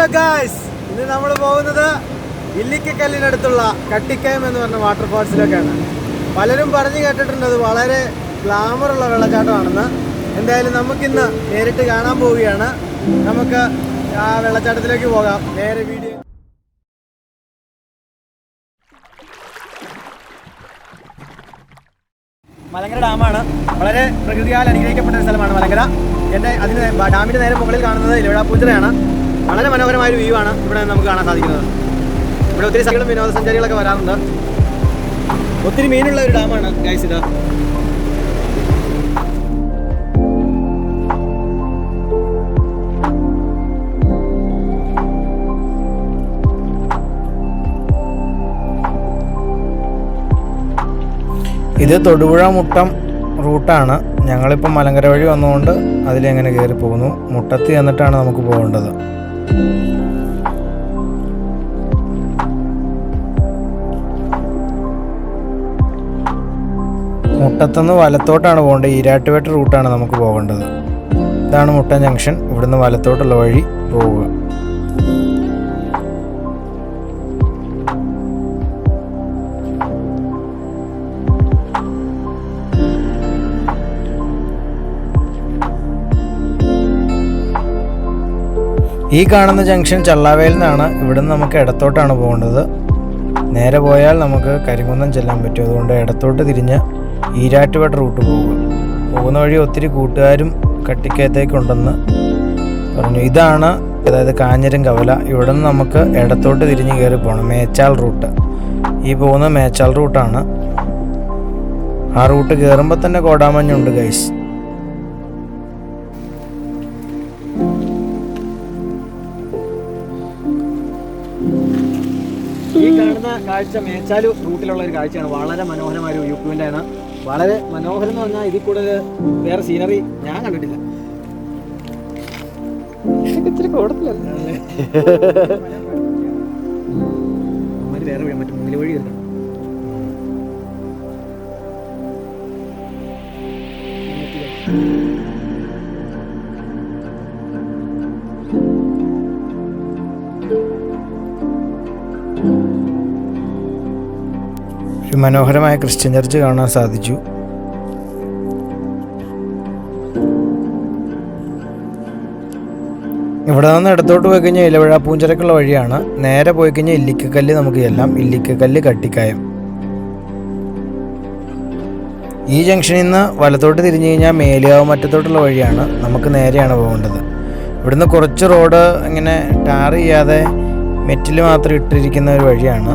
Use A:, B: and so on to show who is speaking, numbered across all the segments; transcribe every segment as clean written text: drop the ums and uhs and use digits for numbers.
A: Hello guys, ഇന്ന് നമ്മൾ പോകുന്നത് ഇല്ലിക്കക്കല്ലിനടുത്തുള്ള കട്ടിക്കയം എന്ന് പറഞ്ഞ വാട്ടർഫാൾസിലേക്കാണ്. പലരും പറഞ്ഞു കേട്ടിട്ടുണ്ട് അത് വളരെ ഗ്ലാമറുള്ള വെള്ളച്ചാട്ടമാണെന്ന്. എന്തായാലും നമുക്കിന്ന് നേരിട്ട് കാണാൻ പോവുകയാണ്. നമുക്ക് ആ വെള്ളച്ചാട്ടത്തിലേക്ക് പോകാം. നേരെ വീഡിയോ. മലങ്കര ഡാമാണ്. വളരെ പ്രകൃതിയാൽ അനുഗ്രഹിക്കപ്പെട്ട ഒരു സ്ഥലമാണ് മലങ്കര. ഡാമിൻ്റെ നേരെ മുകളിൽ കാണുന്നത് ഇലവിഴാപ്പൂഞ്ചിറയാണ്. വളരെ മനോഹരമായൊരു വ്യൂ ആണ് ഇവിടെ നമുക്ക് കാണാൻ സാധിക്കുന്നത്. ഇവിടെ ഒത്തിരി സ്ഥലങ്ങളും വിനോദസഞ്ചാരികളൊക്കെ വരാറുണ്ട്. ഒത്തിരി മീനുള്ള ഒരു ഡാമാണ് ഗൈസ് ഇത്.
B: ഇത് തൊടുപുഴ മുട്ടം റൂട്ടാണ്. ഞങ്ങളിപ്പോൾ മലങ്കര വഴി വന്നുകൊണ്ട് അതിലെങ്ങനെ കയറി പോകുന്നു. മുട്ടത്ത് ചെന്നിട്ടാണ് നമുക്ക് പോകേണ്ടത്. മുട്ടത്തുനിന്ന് വലത്തോട്ടാണ് പോകേണ്ടത്. ഈരാട്ടുപേട്ട റൂട്ടാണ് നമുക്ക് പോകേണ്ടത്. ഇതാണ് മുട്ടം ജംഗ്ഷൻ. ഇവിടുന്ന് വലത്തോട്ടുള്ള വഴി പോവുക. ഈ കാണുന്ന ജംഗ്ഷൻ ചള്ളാവേലിൽ നിന്നാണ്. ഇവിടുന്ന് നമുക്ക് ഇടത്തോട്ടാണ് പോകേണ്ടത്. നേരെ പോയാൽ നമുക്ക് കരിങ്കുന്നം ചെല്ലാൻ പറ്റും. അതുകൊണ്ട് ഇടത്തോട്ട് തിരിഞ്ഞ് ഈരാറ്റുപേട്ട റൂട്ട് പോകുന്ന വഴി ഒത്തിരി കൂട്ടുകാരും കട്ടിക്കയത്തേക്കുണ്ടെന്ന് പറഞ്ഞു. ഇതാണ് അതായത് കാഞ്ഞിരം കവല. ഇവിടെ നിന്ന് നമുക്ക് ഇടത്തോട്ട് തിരിഞ്ഞ് കയറി പോകണം. മേച്ചാൽ റൂട്ട്. ഈ പോകുന്നത് മേച്ചാൽ റൂട്ടാണ്. ആ റൂട്ട് കയറുമ്പോൾ തന്നെ കോടാമഞ്ഞുണ്ട് ഗൈസ്.
A: ഈ കാണുന്ന കാഴ്ച മേച്ചാലു റൂട്ടിലുള്ള ഒരു കാഴ്ചയാണ്. വളരെ മനോഹരമായ ഒരു വ്യൂ പോയിന്റ് ആണ്. വളരെ മനോഹരം എന്ന് പറഞ്ഞാൽ ഇതിൽ കൂടുതൽ വേറെ സീനറി ഞാൻ കണ്ടിട്ടില്ല. വേറെ മറ്റു മുന്നിൽ വഴി കിട്ടണം.
B: ഒരു മനോഹരമായ ക്രിസ്ത്യൻ ചർച്ച് കാണാൻ സാധിച്ചു. ഇവിടെ നിന്ന് ഇടത്തോട്ട് പോയി കഴിഞ്ഞാൽ ഇലവിഴാപ്പൂഞ്ചിറക്കുള്ള വഴിയാണ്. നേരെ പോയി കഴിഞ്ഞാൽ ഇല്ലിക്കക്കല്ല് നമുക്ക് ചെല്ലാം. ഇല്ലിക്കക്കല്ല് കട്ടിക്കായം. ഈ ജംഗ്ഷനിൽ നിന്ന് വലത്തോട്ട് തിരിഞ്ഞു കഴിഞ്ഞാൽ മേലുകാവ് മറ്റത്തോട്ടുള്ള വഴിയാണ്. നമുക്ക് നേരെയാണ് പോകേണ്ടത്. ഇവിടുന്ന് കുറച്ച് റോഡ് ഇങ്ങനെ ടാർ ചെയ്യാതെ മെറ്റിൽ മാത്രം ഇട്ടിരിക്കുന്ന ഒരു വഴിയാണ്.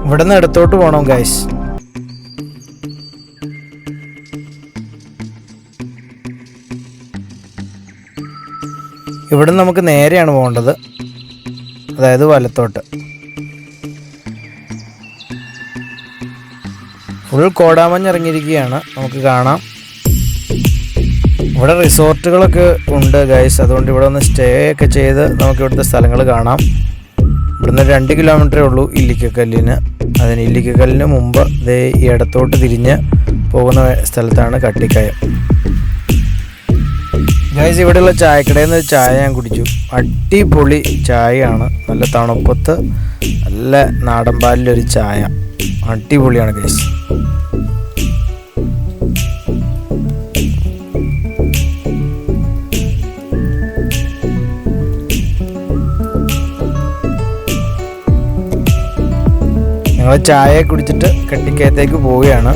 B: ഇവിടുന്ന് ഇടത്തോട്ട് പോകണം ഗൈസ്. ഇവിടുന്ന് നമുക്ക് നേരെയാണ് പോകേണ്ടത്, അതായത് വലത്തോട്ട്. ഫുൾ കോടാമഞ്ഞ് ഇറങ്ങിയിരിക്കുകയാണ്. നമുക്ക് കാണാം. ഇവിടെ റിസോർട്ടുകളൊക്കെ ഉണ്ട് ഗൈസ്. അതുകൊണ്ട് ഇവിടെ ഒന്ന് സ്റ്റേ ഒക്കെ ചെയ്ത് നമുക്ക് ഇവിടുത്തെ സ്ഥലങ്ങൾ കാണാം. ഇവിടുന്ന് 2 കിലോമീറ്ററേ ഉള്ളൂ ഇല്ലിക്കക്കല്ലിന്. അതിന് ഇല്ലിക്കക്കല്ലിന് മുമ്പ് ദേ ഈ ഇടത്തോട്ട് തിരിഞ്ഞ് പോകുന്ന സ്ഥലത്താണ് കട്ടിക്കായം. ഗൈസ്, ഇവിടെയുള്ള ചായക്കടയിൽ നിന്ന് ചായ ഞാൻ കുടിച്ചു. അടിപൊളി ചായയാണ്. നല്ല തണുപ്പത്ത് നല്ല നാടൻ പാലിലൊരു ചായ. അടിപൊളിയാണ് ഗൈസ്. ഞങ്ങൾ ചായ കുടിച്ചിട്ട് കട്ടിക്കയത്തേക്ക് പോവുകയാണ്.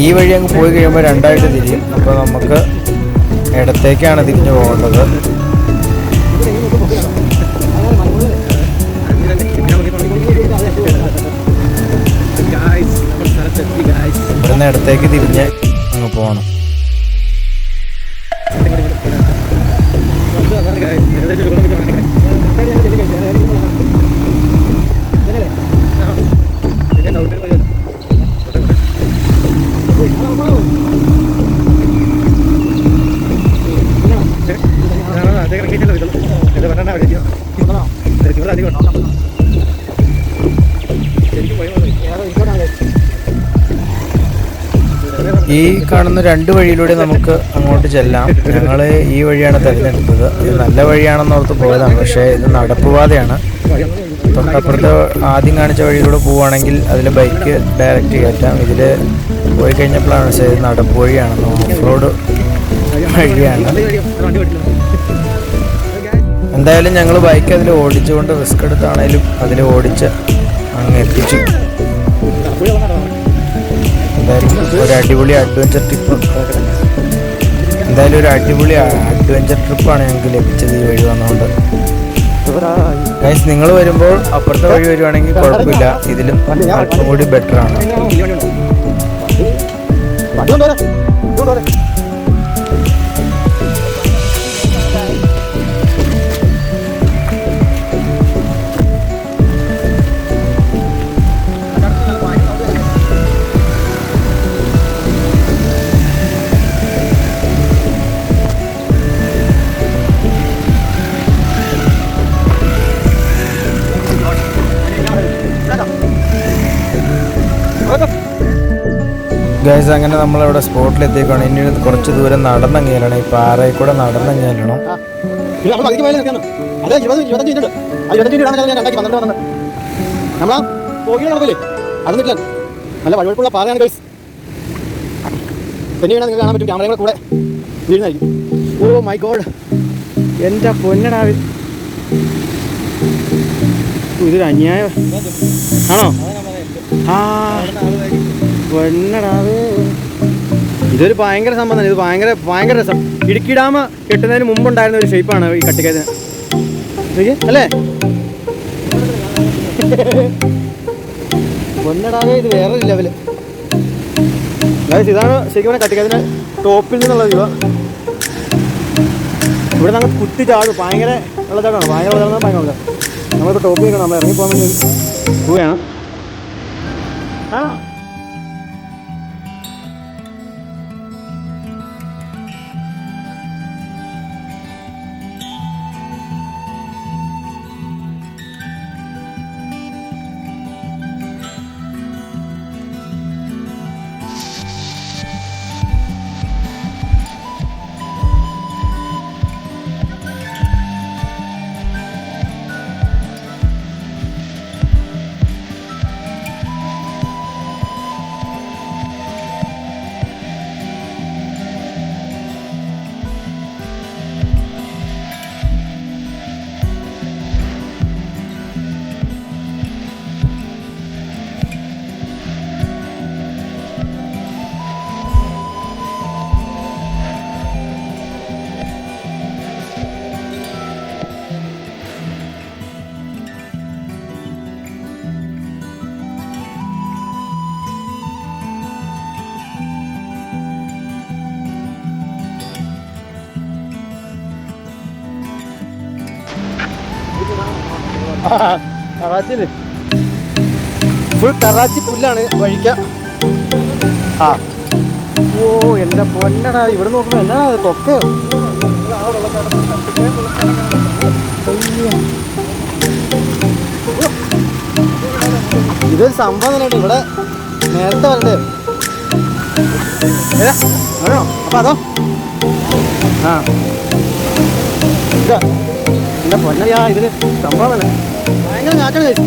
B: ഈ വഴി അങ്ങ് പോയി കഴിയുമ്പോൾ 2ആയിട്ട് തിരിയും. അപ്പോൾ നമുക്ക് ഇടത്തേക്കാണ് തിരിഞ്ഞു പോകേണ്ടത്. ഇവിടുന്ന് ഇടത്തേക്ക് തിരിഞ്ഞ് അങ്ങ് പോകണം. ഈ കാണുന്ന 2 വഴിയിലൂടെ നമുക്ക് അങ്ങോട്ട് ചെല്ലാം. ഞങ്ങൾ ഈ വഴിയാണ് തിരഞ്ഞെടുത്തത്. ഇത് നല്ല വഴിയാണെന്ന് ഓർത്ത് പോയതാണ്, പക്ഷേ ഇത് നടപ്പുപാതയാണ്. തൊട്ടപ്പുറത്ത് ആദ്യം കാണിച്ച വഴിയിലൂടെ പോവുകയാണെങ്കിൽ അതിൽ ബൈക്ക് ഡയറക്റ്റ് കയറ്റാം. ഇതിൽ പോയി കഴിഞ്ഞപ്പോഴാണ് മനസ്സിലായത് നടപ്പ് വഴിയാണെന്ന്, ഓഫ് റോഡ് വഴിയാണ്. എന്തായാലും ഞങ്ങൾ ബൈക്ക് അതിൽ ഓടിച്ചുകൊണ്ട് റിസ്ക് എടുത്താണേലും അതിൽ ഓടിച്ച് അങ്ങ് എത്തിച്ചു. എന്തായാലും ഒരു അടിപൊളി അഡ്വഞ്ചർ ട്രിപ്പാണ് ഞങ്ങൾക്ക് ലഭിച്ചത് ഈ വഴി വന്നുകൊണ്ട്. ഗൈസ്, നിങ്ങൾ വരുമ്പോൾ അപ്പുറത്തെ വഴി വരുവാണെങ്കിൽ കുഴപ്പമില്ല, ഇതിലും അല്പം കൂടി ബെറ്റർ ആണ്. ഗൈസ്, അങ്ങനെ നമ്മളിവിടെ സ്പോട്ടിലെത്തിയേക്കാണ്. ഇനി കുറച്ച് ദൂരം നടന്നങ്ങ് ചെല്ലണം. ഈ പാറയിൽ കൂടെ നടന്നങ്ങ് ചെല്ലണം.
A: നല്ല വഴുവഴുപ്പുള്ള പാറയാണ് ഗൈസ്. പിന്നീട് നിങ്ങൾക്ക് കാണാൻ പറ്റും ക്യാമറയുടെ കൂടെ വീഴുന്നതായിരിക്കും. ഓ മൈ ഗോഡ്, എൻ്റെ പൊന്നടാവ്, ഇതൊരു അന്യായം ആണോ? ആ പൊന്നടാവ്, ഇതൊരു ഭയങ്കര സംഭവം. ഇത് ഭയങ്കര രസം. ഇടുക്കി ഡാം കെട്ടുന്നതിന് മുമ്പുണ്ടായിരുന്ന ഒരു ഷേപ്പാണ് ഈ കട്ടിക്കതിന് അല്ലേ? പൊന്നടാവേ, ഇത് വേറൊരു ലെവല്. ഇതാണ് ശരിക്കും പറഞ്ഞാൽ കട്ടിക്കതിന് ടോപ്പിൽ നിന്നുള്ള വ്യൂ. ഇവിടെ നമ്മൾ കുത്തി ചാടും. ഭയങ്കര വെള്ളച്ചാട്ടമാണ്. ഭയങ്കര വെള്ളം. നമ്മളിപ്പോൾ ടോപ്പിൽ നിൽക്കണം. നമ്മൾ ഇറങ്ങിപ്പോകാൻ വേണ്ടി പോവുകയാണ്. ആ കറാച്ചിയിൽ ഫുൾ കറാച്ചി പുല്ലാണ് വഴിക്ക. ആ ഓ എൻ്റെ പൊന്നടാ, ഇവിടെ നോക്കുമ്പോൾ എന്നാ അത് കൊക്കയോ? ഇതൊരു സംഭവം തന്നെയാണ്. ഇവിടെ നേരത്തെ വരണ്ടേ ആണോ? അപ്പം അതോ ആ ഇതാ എൻ്റെ പൊന്നയാ, ഇതിന് സംഭവം തന്നെ ഭയങ്കര ഞാറ്റാണ് കഴിച്ചു.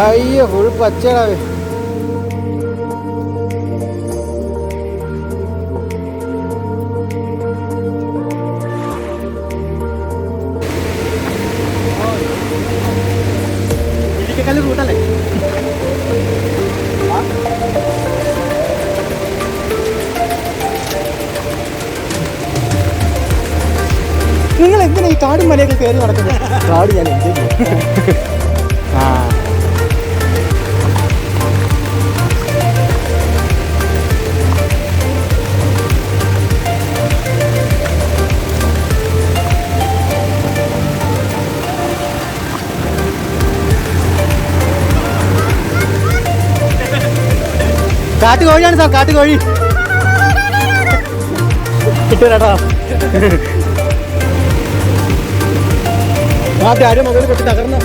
A: അയ്യോ ഫുൾ പച്ചടാവേ. ഇല്ലിക്കക്കല്ല് റൂട്ടല്ലേ? നിങ്ങൾ എന്തിനാ ഈ കാടും മലയൊക്കെ കയറി നടക്കുന്നത്? കാട് ഞാൻ എന്ത് ആ കാട്ടുകോഴിയാണ് സാർ, കാട്ടുകോഴി കിട്ടൂരാട്ടോ. ആദ്യം ആരും മൊബൈൽ കൊട്ടി തകർന്നു.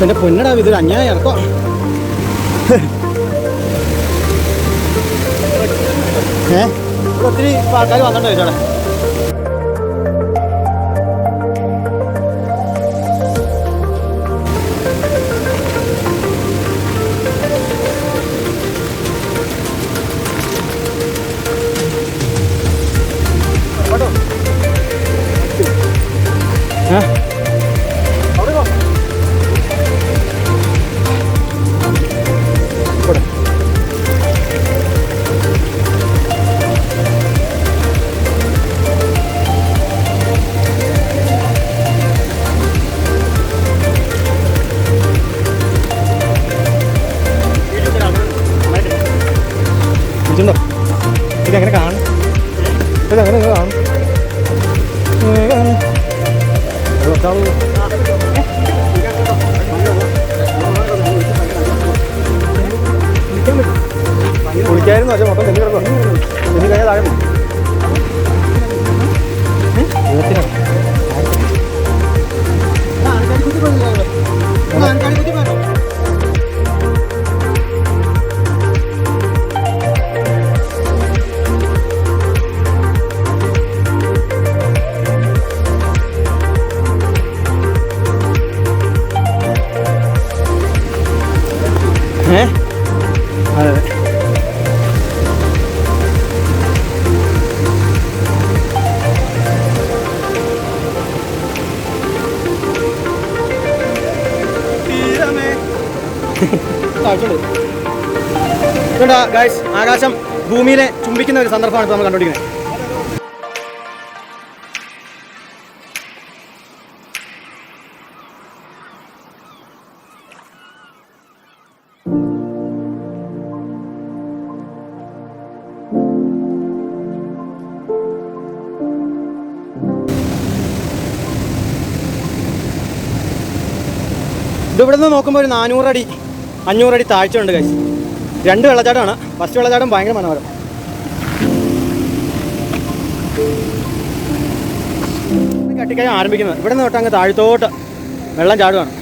A: എന്റെ പൊന്നടാ, ഇതൊരു അന്യായം ഇറക്കോ. ഇവിടെ ഒത്തിരി ആൾക്കാർ വന്നിട്ടോ ചോടെ. ഇതെങ്ങനെ കാണും? ഇതെങ്ങനെ കാണും? കുളിക്കായിരുന്നു പക്ഷെ മൊത്തം തെന്നി കിടക്കും. തെന്നി കഴിഞ്ഞാൽ താഴെ അതെ. ഗൈസ്, ആകാശം ഭൂമിയിലെ ചുംബിക്കുന്ന ഒരു സന്ദർഭമാണ് നമ്മൾ കണ്ടുപിടിക്കുന്നത്. ഇതിവിടെ നിന്ന് നോക്കുമ്പോൾ ഒരു 400 അടി 500 അടി താഴ്ച ഉണ്ട് ഗൈസ്. 2 വെള്ളച്ചാട്ടമാണ്. ഫസ്റ്റ് വെള്ളച്ചാട്ടം ഭയങ്കര മനോഹരം. കട്ടിക്കായ ആരംഭിക്കുന്നത് ഇവിടെ നിന്ന് തൊട്ട് അങ്ങ് താഴത്തോട്ട് വെള്ളം ചാടുകയാണ്.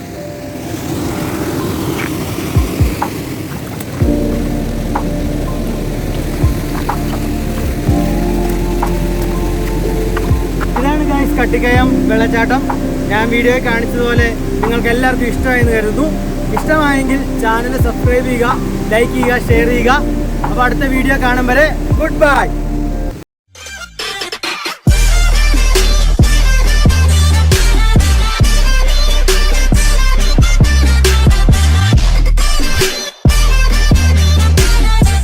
A: ഇതാണ് ഗൈസ് കട്ടിക്കയം വെള്ളച്ചാട്ടം. ഞാൻ വീഡിയോയിൽ കാണിച്ചതുപോലെ നിങ്ങൾക്ക് എല്ലാവർക്കും ഇഷ്ടമായെന്ന് കരുതുന്നു. ഇഷ്ടമായെങ്കിൽ ചാനൽ സബ്സ്ക്രൈബ് ചെയ്യുക, ലൈക്ക് ചെയ്യുക, ഷെയർ ചെയ്യുക. അപ്പോൾ അടുത്ത വീഡിയോ കാണും വരെ ഗുഡ് ബൈ.